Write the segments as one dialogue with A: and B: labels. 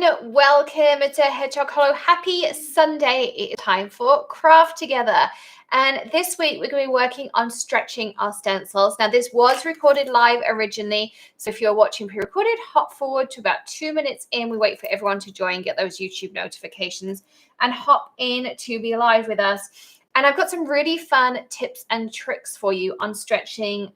A: everyone. Welcome to Hedgehog Hollow. Happy Sunday. It is time for Craft Together. And this week we're going to be working on stretching our stencils. Now this was recorded live originally. So if you're watching pre-recorded, hop forward to about 2 minutes in. We wait for everyone to join, get those YouTube notifications and hop in to be live with us. And I've got some really fun tips and tricks for you on stretching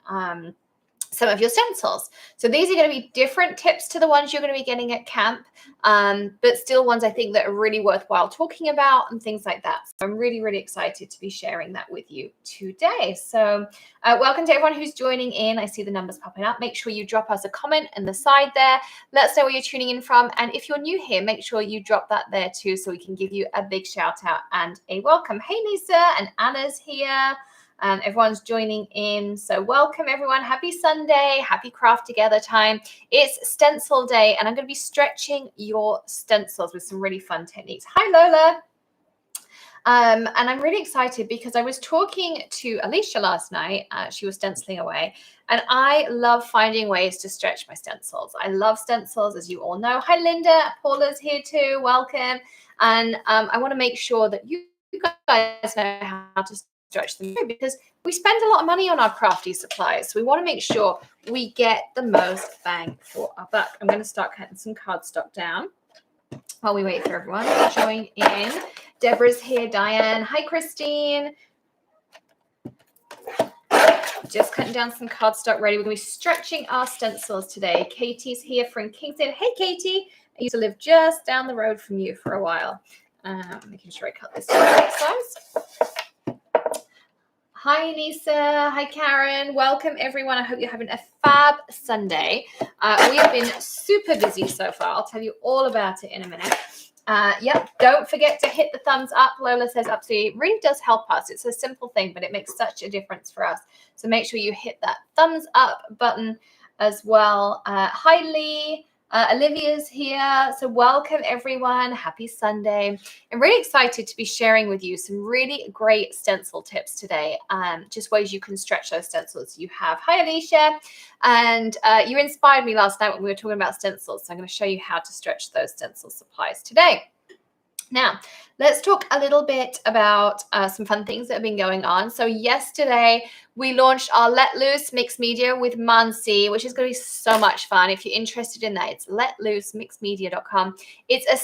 A: some of your stencils. So these are going to be different tips to the ones you're going to be getting at camp, but still ones I think that are really worthwhile talking about and things like that. So I'm really, really excited to be sharing that with you today. So welcome to everyone who's joining in. I see the numbers popping up. Make sure you drop us a comment in the side there. Let us know where you're tuning in from. And if you're new here, make sure you drop that there too, so we can give you a big shout out and a welcome. Hey, Lisa, and Anna's here. Everyone's joining in. So welcome everyone. Happy Sunday. Happy Craft Together time. It's stencil day and I'm going to be stretching your stencils with some really fun techniques. Hi Lola. And I'm really excited because I was talking to Alicia last night. She was stenciling away and I love finding ways to stretch my stencils. I love stencils, as you all know. Hi Linda. Paula's here too. Welcome. And I want to make sure that you guys know how to stretch them because we spend a lot of money on our crafty supplies. So we want to make sure we get the most bang for our buck. I'm going to start cutting some cardstock down while we wait for everyone to join in. Deborah's here. Diane. Hi, Christine. Just cutting down some cardstock ready. We're going to be stretching our stencils today. Katie's here from Kingston. Hey, Katie. I used to live just down the road from you for a while. Making sure I cut this to the right size. Hi, Nisa. Hi, Karen. Welcome, everyone. I hope you're having a fab Sunday. We have been super busy so far. I'll tell you all about it in a minute. Yep, don't forget to hit the thumbs up. Lola says absolutely. It really does help us. It's a simple thing, but it makes such a difference for us. So make sure you hit that thumbs up button as well. Hi, Lee. Olivia's here. So welcome everyone. Happy Sunday. I'm really excited to be sharing with you some really great stencil tips today. Just ways you can stretch those stencils you have. Hi, Alicia. And you inspired me last night when we were talking about stencils. So I'm going to show you how to stretch those stencil supplies today. Now, let's talk a little bit about some fun things that have been going on. So yesterday, we launched our Let Loose Mixed Media with Mansi, which is going to be so much fun. If you're interested in that, it's letloosemixedmedia.com. It's a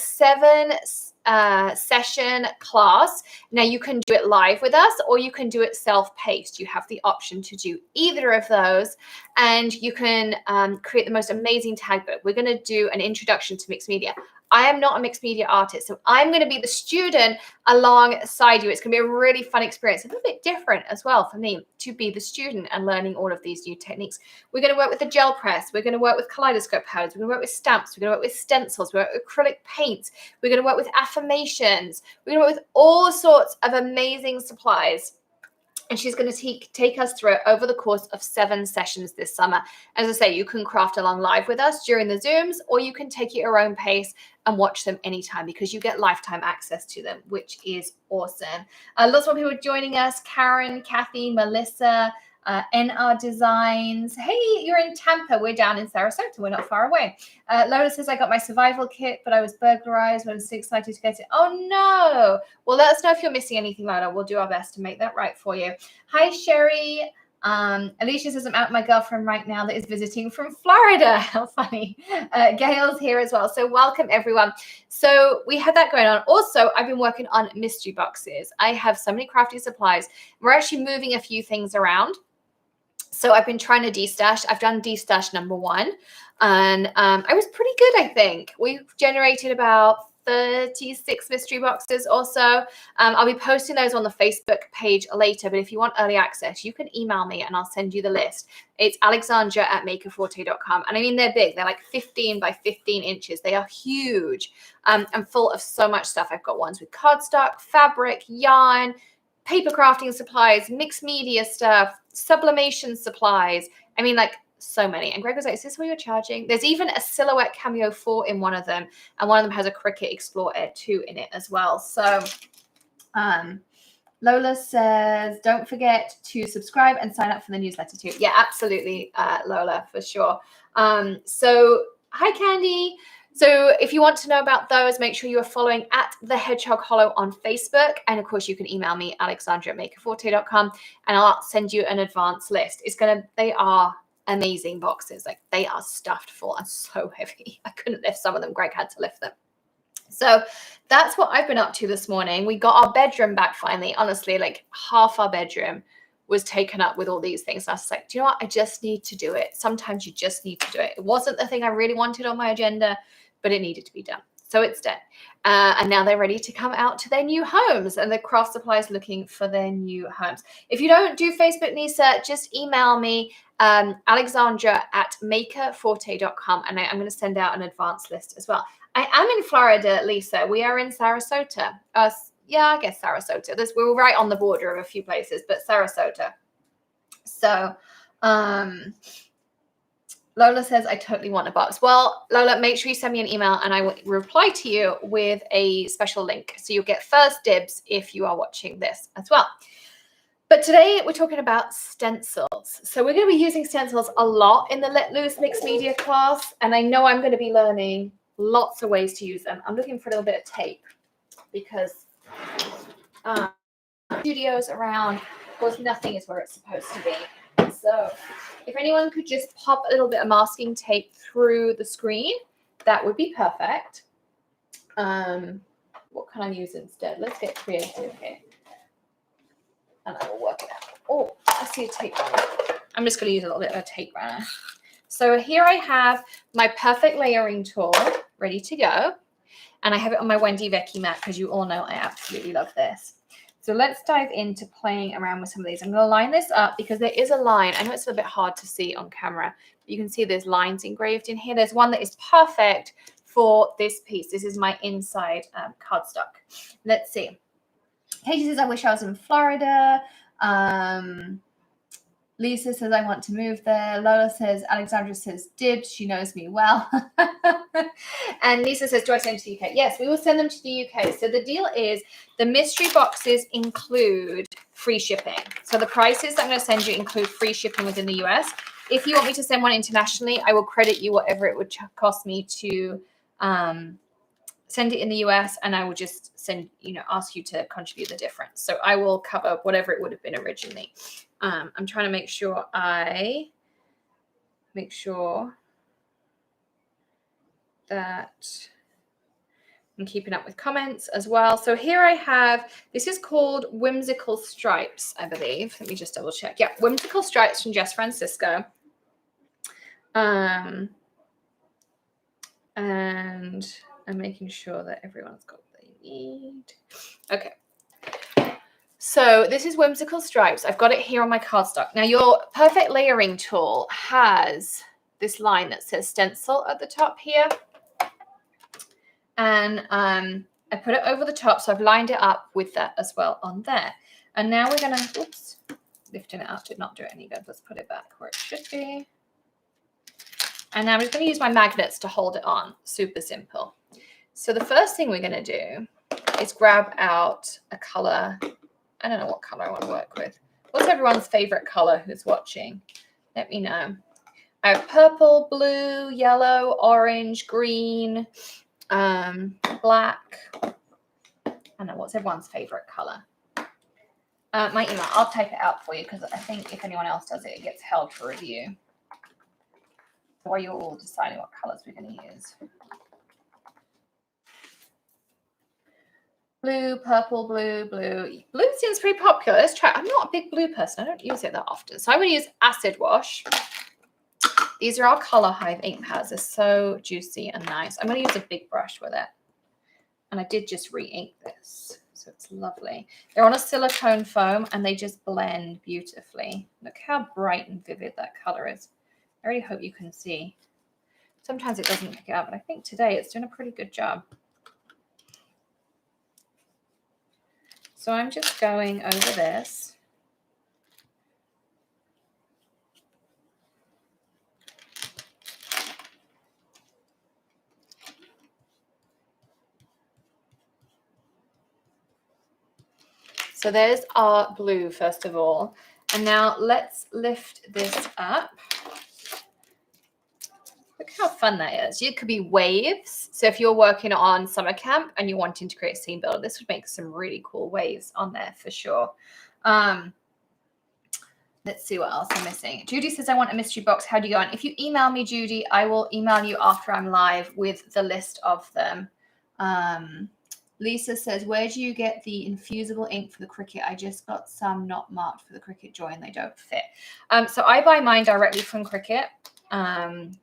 A: 7-session class. Now, you can do it live with us or you can do it self-paced. You have the option to do either of those, and you can create the most amazing tag book. We're going to do an introduction to mixed media. I am not a mixed media artist, so I'm going to be the student alongside you. It's going to be a really fun experience, a little bit different as well for me to be the student and learning all of these new techniques. We're going to work with the gel press. We're going to work with kaleidoscope powders. We're going to work with stamps. We're going to work with stencils. We're going to work with acrylic paints. We're going to work with affirmations. We're going to work with all sorts of amazing supplies. And she's going to take us through it over the course of 7 sessions this summer. As I say, you can craft along live with us during the Zooms, or you can take it at your own pace and watch them anytime because you get lifetime access to them, which is awesome. Lots more people joining us. Karen, Kathy, Melissa, NR Designs. Hey, you're in Tampa. We're down in Sarasota. We're not far away. Lola says, I got my survival kit, but I was burglarized. I was so excited to get it. Oh, no. Well, let us know if you're missing anything, Lola. We'll do our best to make that right for you. Hi, Sherry. Alicia says, I'm out with my girlfriend right now that is visiting from Florida. How funny. Gail's here as well. So welcome, everyone. So we had that going on. Also, I've been working on mystery boxes. I have so many crafty supplies. We're actually moving a few things around. So I've been trying to destash. I've done destash number 1. And I was pretty good, I think. We've generated about 36 mystery boxes or so. I'll be posting those on the Facebook page later. But if you want early access, you can email me and I'll send you the list. It's alexandra@makerforte.com. And I mean, they're big. They're like 15 by 15 inches. They are huge and full of so much stuff. I've got ones with cardstock, fabric, yarn, paper crafting supplies, mixed media stuff, sublimation supplies. I mean, like so many. And Greg was like, is this what you're charging? There's even a Silhouette Cameo 4 in one of them. And one of them has a Cricut Explore Air 2 in it as well. So Lola says, don't forget to subscribe and sign up for the newsletter too. Yeah, absolutely, Lola, for sure. So hi, Candy. So if you want to know about those, make sure you are following at the Hedgehog Hollow on Facebook. And of course, you can email me, alexandra@makerforte.com, and I'll send you an advance list. They are amazing boxes. Like, they are stuffed full and so heavy. I couldn't lift some of them. Greg had to lift them. So that's what I've been up to this morning. We got our bedroom back finally. Honestly, like half our bedroom was taken up with all these things. I was like, do you know what? I just need to do it. Sometimes you just need to do it. It wasn't the thing I really wanted on my agenda, but it needed to be done. So it's done. And now they're ready to come out to their new homes, and the craft supply is looking for their new homes. If you don't do Facebook, Nisa, just email me, alexandra@makerforte.com, and I'm going to send out an advance list as well. I am in Florida, Lisa. We are in Sarasota. Yeah, I guess Sarasota. We were right on the border of a few places, but Sarasota. So, Lola says, I totally want a box. Well, Lola, make sure you send me an email and I will reply to you with a special link. So you'll get first dibs if you are watching this as well. But today we're talking about stencils. So we're going to be using stencils a lot in the Let Loose Mixed Media class. And I know I'm going to be learning lots of ways to use them. I'm looking for a little bit of tape because studios around, of course, nothing is where it's supposed to be. So if anyone could just pop a little bit of masking tape through the screen, that would be perfect. What can I use instead? Let's get creative here. And I will work it out. Oh, I see a tape runner. I'm just going to use a little bit of a tape runner. So here I have my perfect layering tool ready to go. And I have it on my Wendy Vecchi mat because you all know I absolutely love this. So let's dive into playing around with some of these. I'm going to line this up because there is a line. I know it's a bit hard to see on camera, but you can see there's lines engraved in here. There's one that is perfect for this piece. This is my inside cardstock. Let's see. Katie says, I wish I was in Florida. Lisa says, I want to move there. Lola says, Alexandra says, dibs. She knows me well. And Lisa says, do I send them to the UK? Yes, we will send them to the UK. So the deal is the mystery boxes include free shipping. So the prices that I'm going to send you include free shipping within the US. If you want me to send one internationally, I will credit you whatever it would cost me to send it in the US, and I will just ask you to contribute the difference. So I will cover whatever it would have been originally. I'm trying to make sure that I'm keeping up with comments as well. So here I have, this is called Whimsical Stripes, I believe. Let me just double check. Yeah, Whimsical Stripes from Jess Francisco. And I'm making sure that everyone's got what they need. Okay. So this is Whimsical Stripes. I've got it here on my cardstock. Now your perfect layering tool has this line that says stencil at the top here. And I put it over the top. So I've lined it up with that as well on there. And now we're going to, oops, lifting it up did not do it any good. Let's put it back where it should be. And now I'm just going to use my magnets to hold it on. Super simple. So the first thing we're going to do is grab out a color. I don't know what color I want to work with. What's everyone's favorite color who's watching? Let me know. I have purple, blue, yellow, orange, green, black. I don't know. What's everyone's favorite color? My email. I'll type it out for you because I think if anyone else does it, it gets held for review. While you're all deciding what colors we're going to use. Blue, purple, blue, blue. Blue seems pretty popular. Let's try. I'm not a big blue person. I don't use it that often. So I'm going to use acid wash. These are our Color Hive ink pads. They're so juicy and nice. I'm going to use a big brush with it. And I did just re-ink this. So it's lovely. They're on a silicone foam and they just blend beautifully. Look how bright and vivid that color is. I really hope you can see. Sometimes it doesn't pick it up, but I think today it's doing a pretty good job. So I'm just going over this. So there's our blue, first of all. And now let's lift this up. Look Look how fun that is. It could be waves. So if you're working on summer camp and you're wanting to create a scene builder, this would make some really cool waves on there for sure. Let's see what else I'm missing. Judy says, I want a mystery box. How do you go on? If you email me, Judy, I will email you after I'm live with the list of them. Lisa says, where do you get the infusible ink for the Cricut? I just got some not marked for the Cricut Joy and they don't fit. So I buy mine directly from Cricut.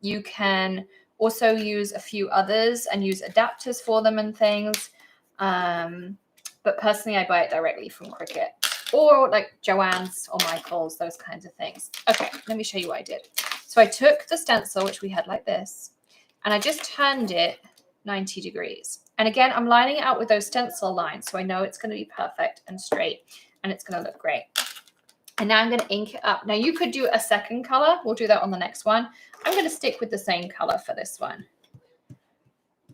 A: You can also use a few others and use adapters for them and things. But personally, I buy it directly from Cricut. Or like Joann's or Michael's, those kinds of things. Okay, let me show you what I did. So I took the stencil, which we had like this, and I just turned it 90 degrees. And again, I'm lining it out with those stencil lines, so I know it's going to be perfect and straight, and it's going to look great. And now I'm going to ink it up. Now you could do a second color. We'll do that on the next one. I'm going to stick with the same color for this one.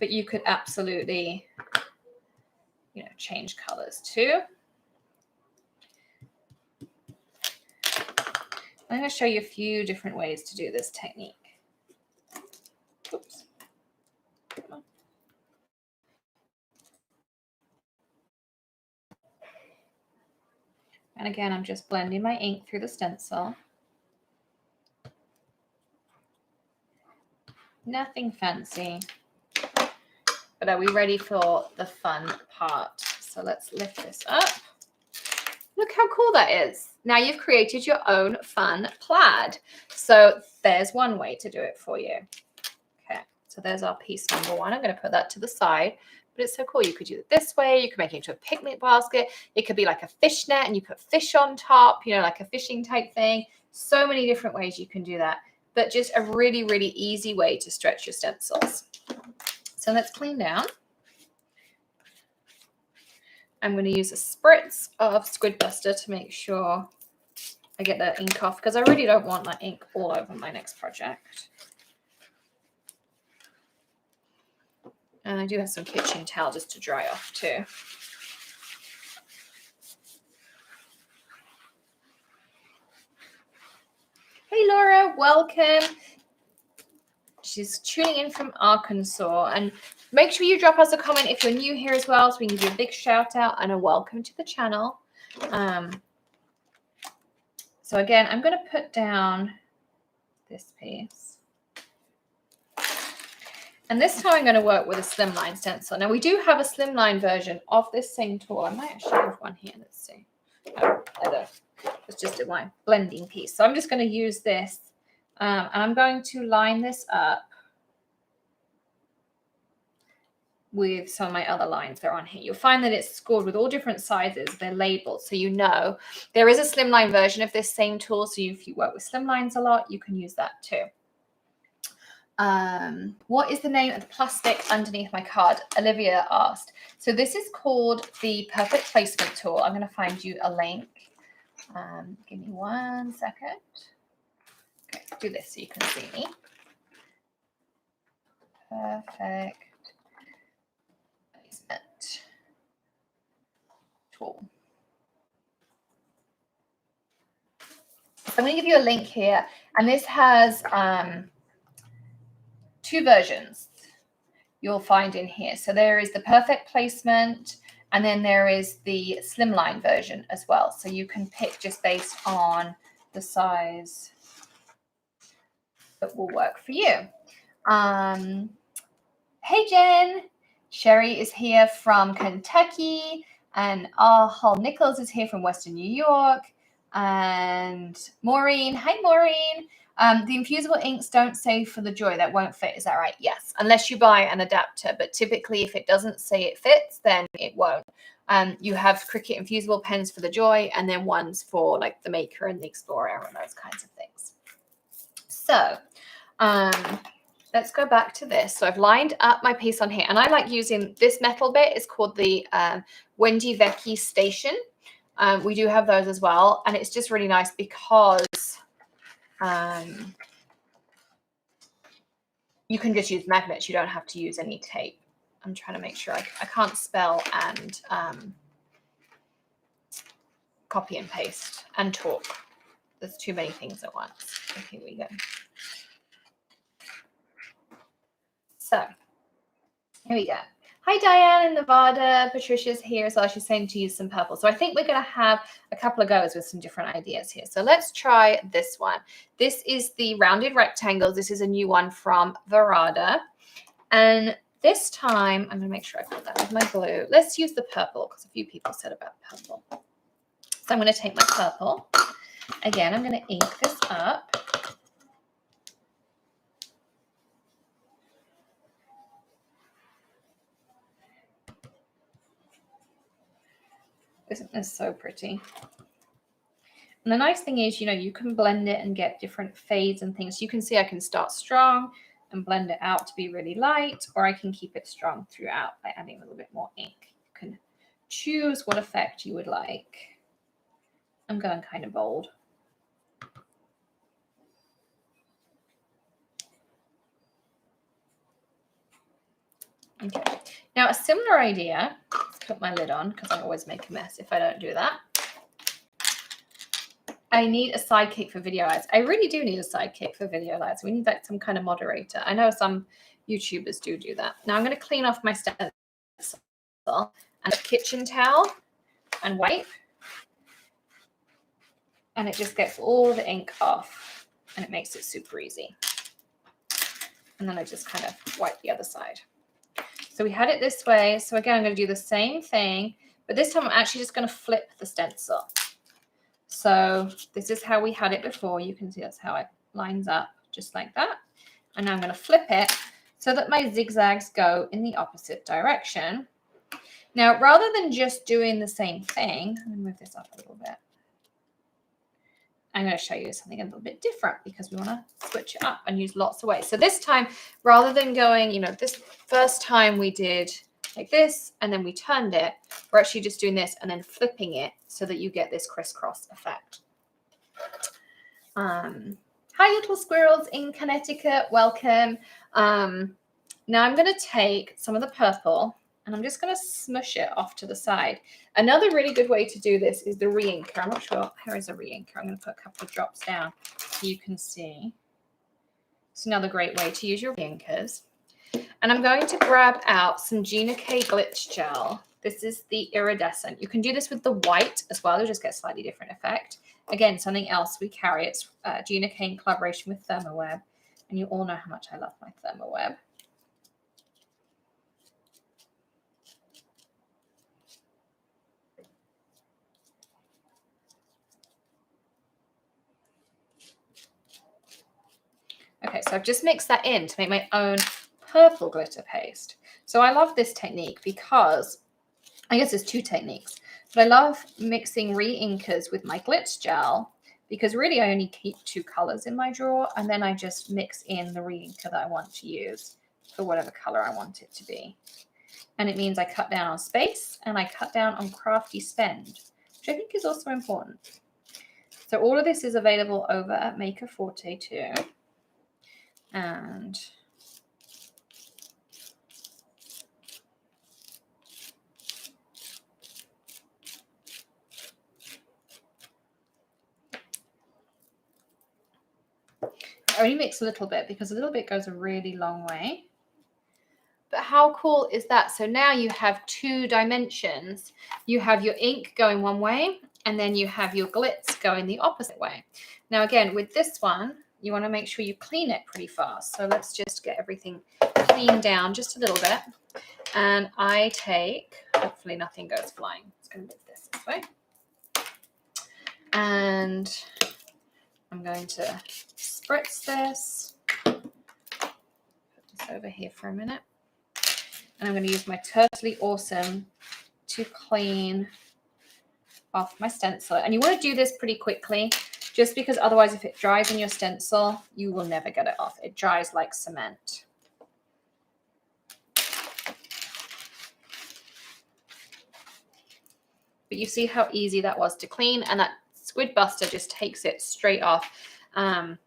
A: But you could absolutely, change colors too. I'm going to show you a few different ways to do this technique. Oops. Come on. And again, I'm just blending my ink through the stencil. Nothing fancy. But are we ready for the fun part? So let's lift this up. Look how cool that is. Now you've created your own fun plaid. So there's one way to do it for you. Okay, so there's our piece number one. I'm going to put that to the side, but it's so cool. You could do it this way. You could make it into a picnic basket. It could be like a fishnet and you put fish on top, like a fishing type thing. So many different ways you can do that, but just a really, really easy way to stretch your stencils. So let's clean down. I'm going to use a spritz of Squid Buster to make sure I get that ink off, because I really don't want that ink all over my next project. And I do have some kitchen towel just to dry off too. Hey Laura, welcome. She's tuning in from Arkansas. And make sure you drop us a comment if you're new here as well, so we can give you a big shout out and a welcome to the channel. So again, I'm going to put down this piece. And this time I'm going to work with a slimline stencil. Now we do have a slimline version of this same tool. I might actually have one here. Let's see. Oh, it's just in my blending piece. So I'm just going to use this. And I'm going to line this up with some of my other lines that are on here. You'll find that it's scored with all different sizes. They're labeled, so there is a slimline version of this same tool. So if you work with slimlines a lot, you can use that too. What is the name of the plastic underneath my card? Olivia asked. So this is called the Perfect Placement tool. I'm going to find you a link. Give me 1 second. Okay, do this so you can see me. Perfect placement tool. So I'm going to give you a link here, and this has two versions you'll find in here. So there is the perfect placement, and then there is the slimline version as well. So you can pick just based on the size that will work for you. Hey Jen, Sherry is here from Kentucky, and Hull Nichols is here from Western New York, and Maureen, hi Maureen. The infusible inks don't say for the Joy, that won't fit, is that right? Yes, unless you buy an adapter, but typically if it doesn't say it fits, then it won't. You have Cricut infusible pens for the Joy, and then ones for like the Maker and the Explorer and those kinds of things. So let's go back to this. So I've lined up my piece on here, and I like using this metal bit. It's called the Wendy Vecchi Station. We do have those as well, and it's just really nice because you can just use magnets. You don't have to use any tape. I'm trying to make sure I can't spell and copy and paste and talk. There's too many things at once. Okay, here we go. So here we go. Hi, Diane in Nevada. Patricia's here as well. She's saying to use some purple. So I think we're going to have a couple of goes with some different ideas here. So let's try this one. This is the rounded rectangles. This is a new one from Verada. And this time, I'm going to make sure I put that with my glue. Let's use the purple because a few people said about purple. So I'm going to take my purple. Again, I'm going to ink this up. Isn't this so pretty? And the nice thing is, you know, you can blend it and get different fades and things. You can see I can start strong and blend it out to be really light, or I can keep it strong throughout by adding a little bit more ink. You can choose what effect you would like. I'm going kind of bold. Okay, now a similar idea, let's put my lid on because I always make a mess if I don't do that. I need a sidekick for video ads. I really do need a sidekick for video ads. We need like some kind of moderator. I know some YouTubers do that. Now I'm going to clean off my stencil and a kitchen towel and wipe. And it just gets all the ink off and it makes it super easy. And then I just kind of wipe the other side. So we had it this way. So again, I'm going to do the same thing, but this time I'm actually just going to flip the stencil. So this is how we had it before. You can see that's how it lines up, just like that. And now I'm going to flip it so that my zigzags go in the opposite direction. Now, rather than just doing the same thing, I'm going to move this up a little bit. I'm going to show you something a little bit different because we want to switch it up and use lots of ways. So this time, rather than going, you know, this first time we did like this and then we turned it, we're actually just doing this and then flipping it so that you get this crisscross effect. Hi, little squirrels in Connecticut. Welcome. Now I'm going to take some of the purple and I'm just going to smush it off to the side. Another really good way to do this is the re-inker. I'm not sure. Here is a re-inker. I'm going to put a couple of drops down so you can see. It's another great way to use your re-inkers. And I'm going to grab out some Gina K Glitch Gel. This is the iridescent. You can do this with the white as well. You'll just get a slightly different effect. Again, something else we carry. It's Gina K in collaboration with Thermoweb. And you all know how much I love my Thermoweb. Okay, so I've just mixed that in to make my own purple glitter paste. So I love this technique because, I guess there's two techniques, but I love mixing re-inkers with my glitch gel because really I only keep two colors in my drawer and then I just mix in the re-inker that I want to use for whatever color I want it to be. And it means I cut down on space and I cut down on crafty spend, which I think is also important. So all of this is available over at Maker Forte too. And I only mix a little bit because a little bit goes a really long way. But how cool is that? So now you have two dimensions. You have your ink going one way, and then you have your glitz going the opposite way. Now, again, with this one, you want to make sure you clean it pretty fast. So let's just get everything cleaned down just a little bit. And I take, hopefully nothing goes flying. It's going to move this way. And I'm going to spritz this. Put this over here for a minute. And I'm going to use my Turtley Awesome to clean off my stencil. And you want to do this pretty quickly, just because otherwise if it dries in your stencil, you will never get it off. It dries like cement. But you see how easy that was to clean, and that Squid Buster just takes it straight off. And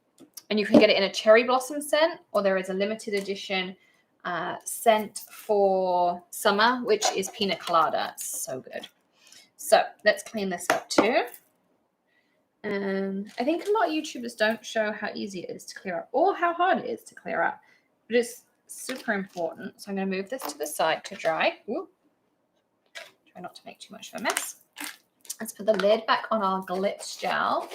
A: you can get it in a cherry blossom scent, or there is a limited edition scent for summer, which is pina colada. So good. So let's clean this up too. And I think a lot of YouTubers don't show how easy it is to clear up or how hard it is to clear up. But it's super important. So I'm going to move this to the side to dry. Ooh. Try not to make too much of a mess. Let's put the lid back on our glitz gel.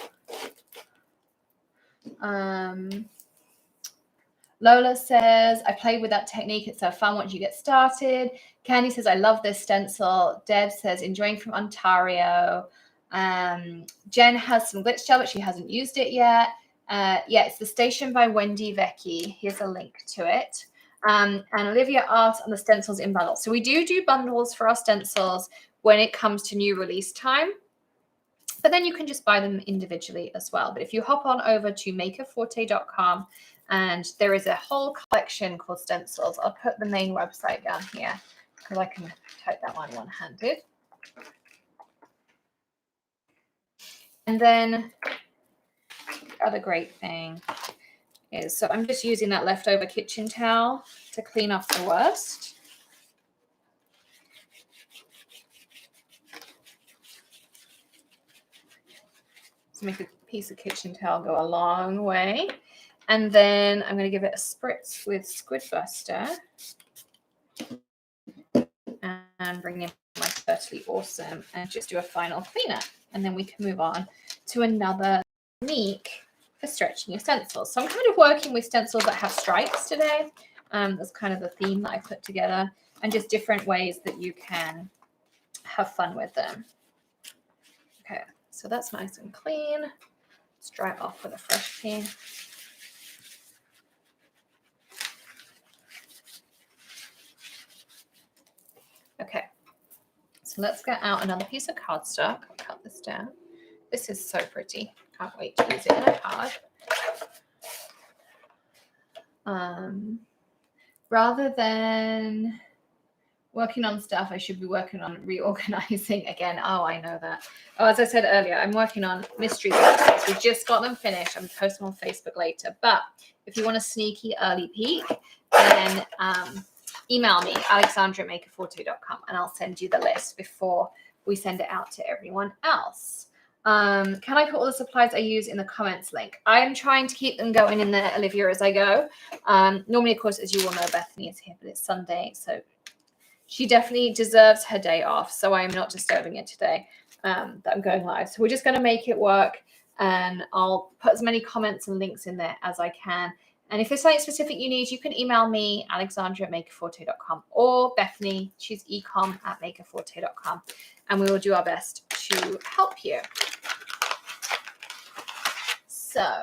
A: Lola says, I played with that technique. It's so fun once you get started. Candy says, I love this stencil. Deb says, enjoying from Ontario. Jen has some glitz gel, but she hasn't used it yet. Yeah, it's the Station by Wendy Vecchi. Here's a link to it. And Olivia asks on the stencils in bundles. So we do bundles for our stencils when it comes to new release time. But then you can just buy them individually as well. But if you hop on over to makerforte.com, and there is a whole collection called Stencils. I'll put the main website down here because I can type that one one-handed. And then the other great thing is, so I'm just using that leftover kitchen towel to clean off the worst. To make a piece of kitchen towel go a long way. And then I'm going to give it a spritz with Squid Buster and bring in my Totally Awesome and just do a final cleanup. And then we can move on to another technique for stretching your stencils. So I'm kind of working with stencils that have stripes today. That's kind of the theme that I put together, and just different ways that you can have fun with them. Okay, so that's nice and clean. Let's dry it off with a fresh peen. Okay, so let's get out another piece of cardstock. I'll cut this down. This is so pretty. Can't wait to use it in a card. Rather than working on stuff, I should be working on reorganizing again. Oh, I know that. Oh, as I said earlier, I'm working on mystery boxes. We just got them finished. I'm posting on Facebook later. But if you want a sneaky early peek, then email me, alexandra@makerforte.com, and I'll send you the list before we send it out to everyone else. Can I put all the supplies I use in the comments link? I'm trying to keep them going in there, Olivia, as I go. Normally, of course, as you all know, Bethany is here, but it's Sunday, so she definitely deserves her day off. So I'm not disturbing it today that I'm going live. So we're just going to make it work, and I'll put as many comments and links in there as I can. And if there's something specific you need, you can email me, alexandra@makerforte.com, or Bethany, she's ecom@makerforte.com, and we will do our best to help you. So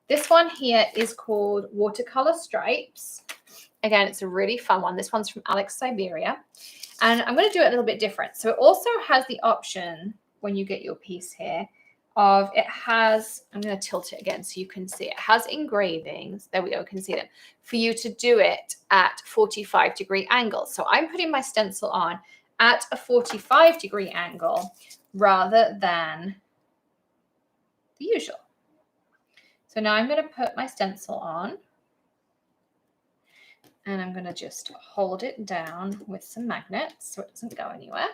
A: this one here is called Watercolor Stripes. Again, it's a really fun one. This one's from Alex Siberia. And I'm going to do it a little bit different. So it also has the option when you get your piece here of, it has, I'm going to tilt it again so you can see it. It has engravings. There we go, can see them. For you to do it at 45-degree angles. So I'm putting my stencil on at a 45-degree angle rather than the usual. So now I'm going to put my stencil on, and I'm going to just hold it down with some magnets so it doesn't go anywhere.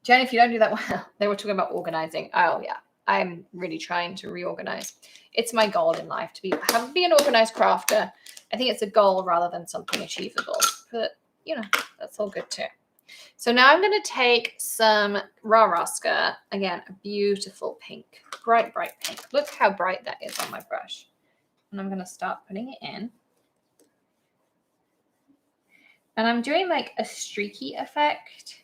A: Jen, if you don't do that well, they were talking about organizing. Oh, yeah. I'm really trying to reorganize. It's my goal in life to be an organized crafter. I think it's a goal rather than something achievable. But, you know, that's all good too. So now I'm going to take some Raw, again, a beautiful pink, bright, bright pink. Look how bright that is on my brush. And I'm going to start putting it in. And I'm doing like a streaky effect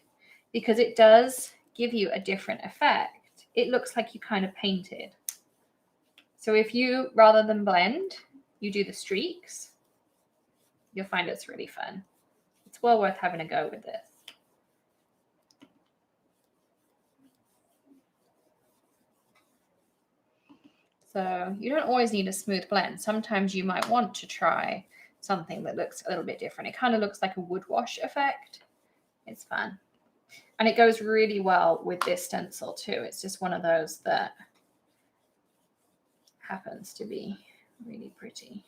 A: because it does give you a different effect. It looks like you kind of painted. So if you, rather than blend, you do the streaks, you'll find it's really fun. It's well worth having a go with this. So you don't always need a smooth blend. Sometimes you might want to try something that looks a little bit different. It kind of looks like a wood wash effect. It's fun. And it goes really well with this stencil too. It's just one of those that happens to be really pretty.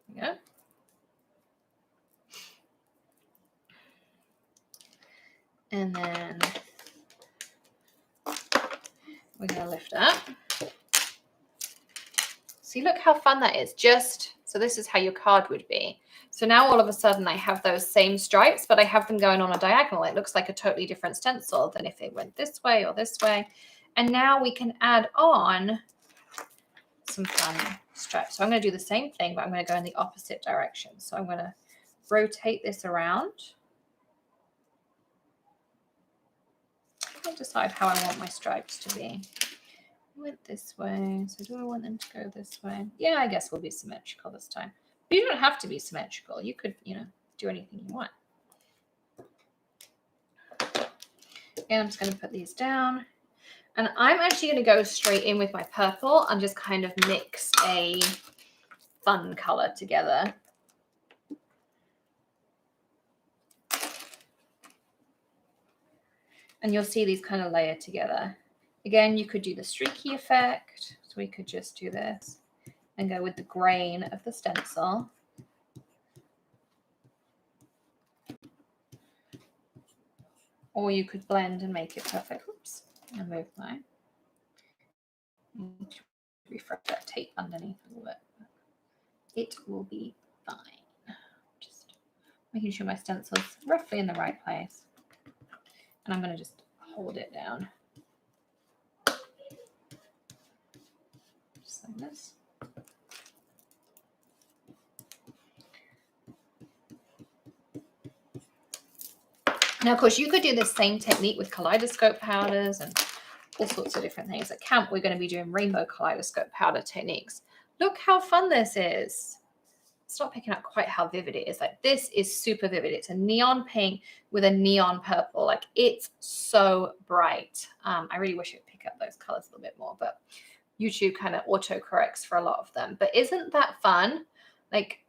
A: There we go. And then we're going to lift up. See, look how fun that is. So this is how your card would be. So now all of a sudden I have those same stripes, but I have them going on a diagonal. It looks like a totally different stencil than if it went this way or this way. And now we can add on some fun stripes. So I'm going to do the same thing, but I'm going to go in the opposite direction. So I'm going to rotate this around. I'll decide how I want my stripes to be. I went this way, so do I want them to go this way? Yeah, I guess we'll be symmetrical this time. But you don't have to be symmetrical. You could, do anything you want. And I'm just going to put these down. And I'm actually going to go straight in with my purple and just kind of mix a fun color together. And you'll see these kind of layer together. Again, you could do the streaky effect. So we could just do this and go with the grain of the stencil. Or you could blend and make it perfect. Oops, I'll move mine. Refresh that tape underneath a little bit. It will be fine. Just making sure my stencil's roughly in the right place. And I'm going to just hold it down. Just like this. Now, of course, you could do the same technique with kaleidoscope powders and all sorts of different things. At camp, we're going to be doing rainbow kaleidoscope powder techniques. Look how fun this is. It's not picking up quite how vivid it is. Like, this is super vivid. It's a neon pink with a neon purple. Like, it's so bright. I really wish it would pick up those colors a little bit more, but YouTube kind of auto-corrects for a lot of them. But isn't that fun? Like,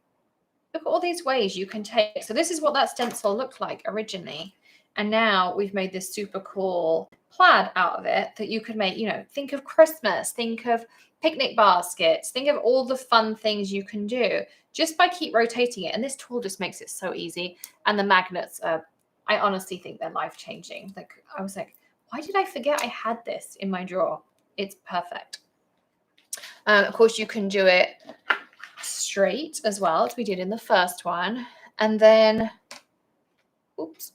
A: look at all these ways you can take. So this is what that stencil looked like originally. And now we've made this super cool plaid out of it that you could make, think of Christmas, think of picnic baskets, think of all the fun things you can do just by keep rotating it. And this tool just makes it so easy. And the magnets are, I honestly think they're life-changing. Like, I was like, why did I forget I had this in my drawer? It's perfect. Of course, you can do it straight as well, as we did in the first one. And then, oops,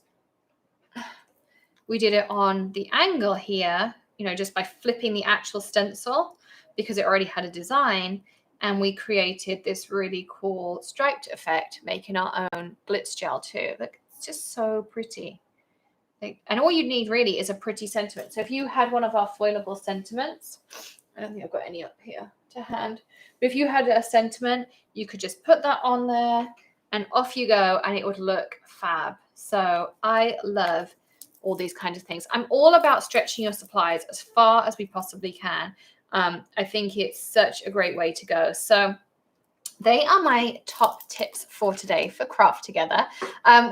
A: we did it on the angle here, just by flipping the actual stencil because it already had a design. And we created this really cool striped effect, making our own glitz gel too. Like, it's just so pretty. And all you need really is a pretty sentiment. So if you had one of our foilable sentiments, I don't think I've got any up here to hand, but if you had a sentiment, you could just put that on there and off you go, and it would look fab. So I love all these kinds of things. I'm all about stretching your supplies as far as we possibly can. I think it's such a great way to go. So they are my top tips for today for Craft Together.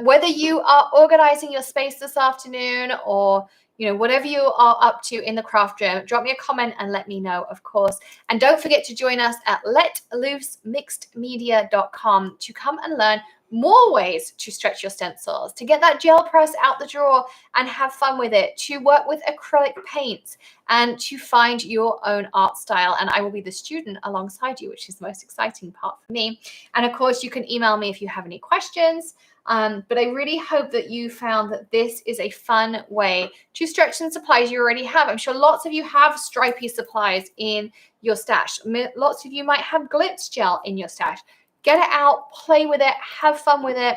A: Whether you are organizing your space this afternoon or whatever you are up to in the craft room, drop me a comment and let me know, of course. And don't forget to join us at letloosemixedmedia.com to come and learn more ways to stretch your stencils, to get that gel press out the drawer and have fun with it, to work with acrylic paints, and to find your own art style. And I will be the student alongside you, which is the most exciting part for me. And of course, you can email me if you have any questions. But I really hope that you found that this is a fun way to stretch some supplies you already have. I'm sure lots of you have stripy supplies in your stash. Lots of you might have glitz gel in your stash. Get it out, play with it, have fun with it,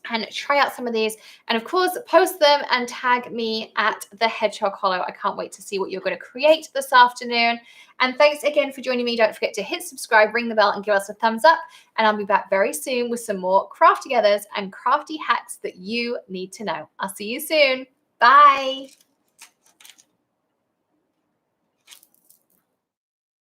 A: and try out some of these. And of course, post them and tag me at the Hedgehog Hollow. I can't wait to see what you're going to create this afternoon. And thanks again for joining me. Don't forget to hit subscribe, ring the bell, and give us a thumbs up. And I'll be back very soon with some more craft togethers and crafty hacks that you need to know. I'll see you soon. Bye.